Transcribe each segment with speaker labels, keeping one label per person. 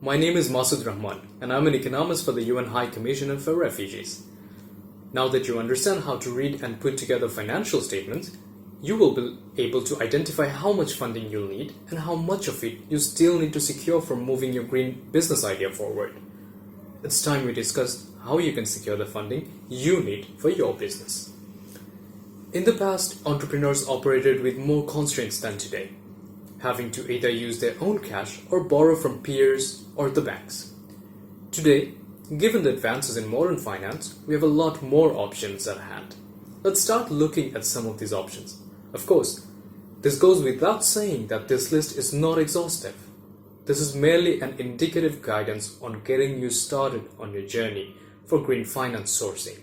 Speaker 1: my name is Masud Rahman and I'm an economist for the UN High Commissioner for Refugees. Now that you understand how to read and put together financial statements, you will be able to identify how much funding you'll need and how much of it you still need to secure for moving your green business idea forward. It's time we discuss how you can secure the funding you need for your business. In the past, entrepreneurs operated with more constraints than today, having to either use their own cash or borrow from peers or the banks. Today, given the advances in modern finance, we have a lot more options at hand. Let's start looking at some of these options. Of course, this goes without saying that this list is not exhaustive. This is merely an indicative guidance on getting you started on your journey for green finance sourcing.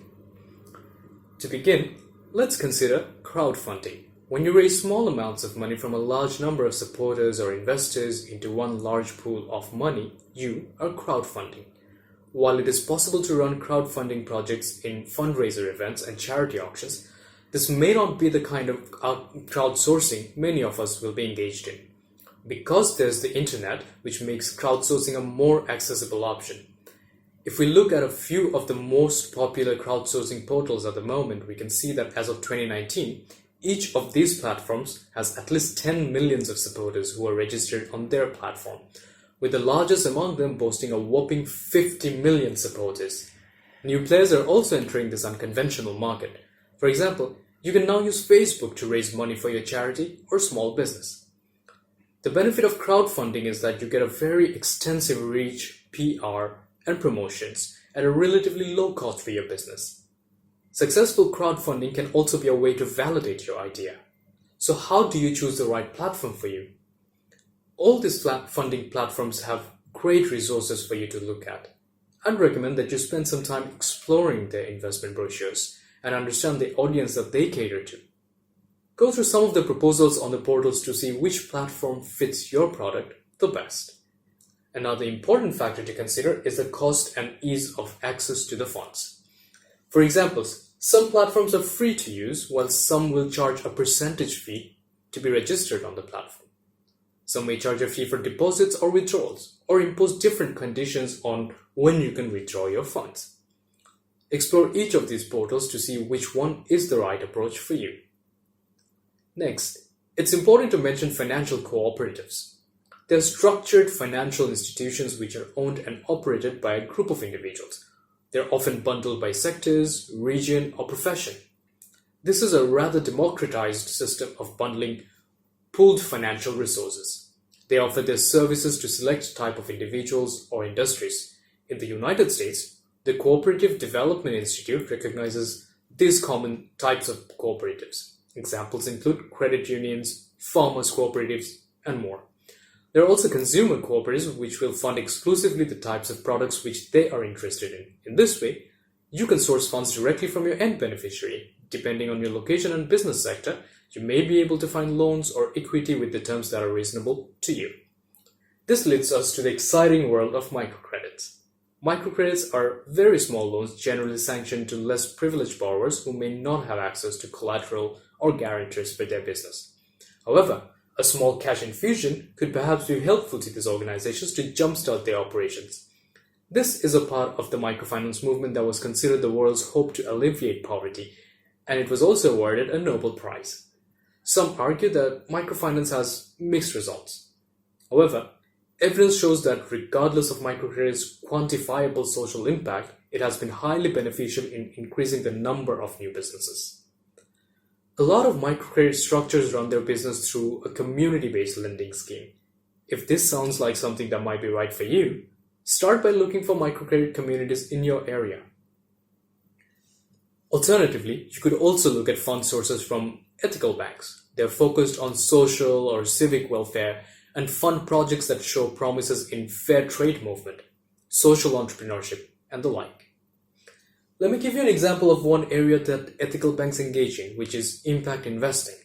Speaker 1: To begin, let's consider crowdfunding. When you raise small amounts of money from a large number of supporters or investors into one large pool of money, you are crowdfunding. While it is possible to run crowdfunding projects in fundraiser events and charity auctions, this may not be the kind of crowdsourcing many of us will be engaged in. Because there's the internet, which makes crowdsourcing a more accessible option. If we look at a few of the most popular crowdsourcing portals at the moment, we can see that as of 2019, each of these platforms has at least 10 million of supporters who are registered on their platform, with the largest among them boasting a whopping 50 million supporters. New players are also entering this unconventional market. For example, you can now use Facebook to raise money for your charity or small business. The benefit of crowdfunding is that you get a very extensive reach, PR, and promotions at a relatively low cost for your business. Successful crowdfunding can also be a way to validate your idea. So how do you choose the right platform for you? All these funding platforms have great resources for you to look at. I'd recommend that you spend some time exploring their investment brochures and understand the audience that they cater to. Go through some of the proposals on the portals to see which platform fits your product the best. Another important factor to consider is the cost and ease of access to the funds. For example, some platforms are free to use, while some will charge a percentage fee to be registered on the platform. Some may charge a fee for deposits or withdrawals, or impose different conditions on when you can withdraw your funds. Explore each of these portals to see which one is the right approach for you. Next, it's important to mention financial cooperatives. They are structured financial institutions which are owned and operated by a group of individuals. They're often bundled by sectors, region, or profession. This is a rather democratized system of bundling pooled financial resources. They offer their services to select type of individuals or industries. In the United States, the Cooperative Development Institute recognizes these common types of cooperatives. Examples include credit unions, farmers' cooperatives, and more. There are also consumer cooperatives which will fund exclusively the types of products which they are interested in. In this way, you can source funds directly from your end beneficiary. Depending on your location and business sector, you may be able to find loans or equity with the terms that are reasonable to you. This leads us to the exciting world of microcredits. Microcredits are very small loans generally sanctioned to less privileged borrowers who may not have access to collateral or guarantors for their business. However, a small cash infusion could perhaps be helpful to these organizations to jumpstart their operations. This is a part of the microfinance movement that was considered the world's hope to alleviate poverty, and it was also awarded a Nobel Prize. Some argue that microfinance has mixed results. However, evidence shows that regardless of microcredit's quantifiable social impact, it has been highly beneficial in increasing the number of new businesses. A lot of microcredit structures run their business through a community-based lending scheme. If this sounds like something that might be right for you, start by looking for microcredit communities in your area. Alternatively, you could also look at fund sources from ethical banks. They're focused on social or civic welfare and fund projects that show promises in fair trade movement, social entrepreneurship, and the like. Let me give you an example of one area that ethical banks engage in, which is impact investing.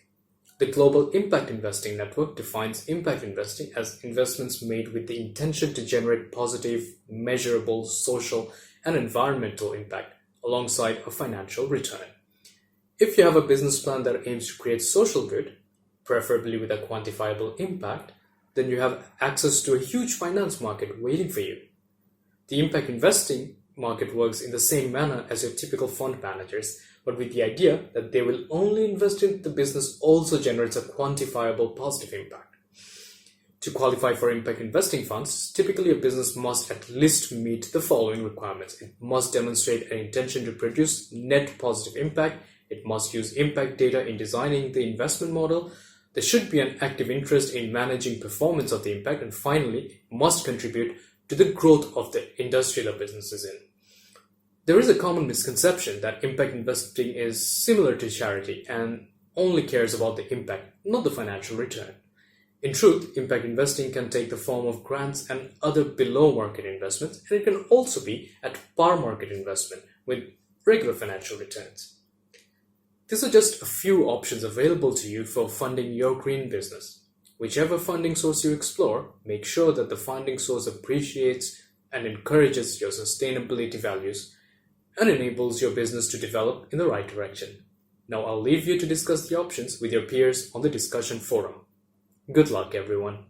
Speaker 1: The Global Impact Investing Network defines impact investing as investments made with the intention to generate positive, measurable social, and environmental impact alongside a financial return. If you have a business plan that aims to create social good, preferably with a quantifiable impact, then you have access to a huge finance market waiting for you. The impact investing market works in the same manner as your typical fund managers, but with the idea that they will only invest in the business also generates a quantifiable positive impact. To qualify for impact investing funds, typically a business must at least meet the following requirements. It must demonstrate an intention to produce net positive impact. It must use impact data in designing the investment model. There should be an active interest in managing performance of the impact. And finally, it must contribute to the growth of the industry the business is in. There is a common misconception that impact investing is similar to charity and only cares about the impact, not the financial return. In truth, impact investing can take the form of grants and other below-market investments, and it can also be at par market investment with regular financial returns. These are just a few options available to you for funding your green business. Whichever funding source you explore, make sure that the funding source appreciates and encourages your sustainability values and enables your business to develop in the right direction. Now I'll leave you to discuss the options with your peers on the discussion forum. Good luck, everyone.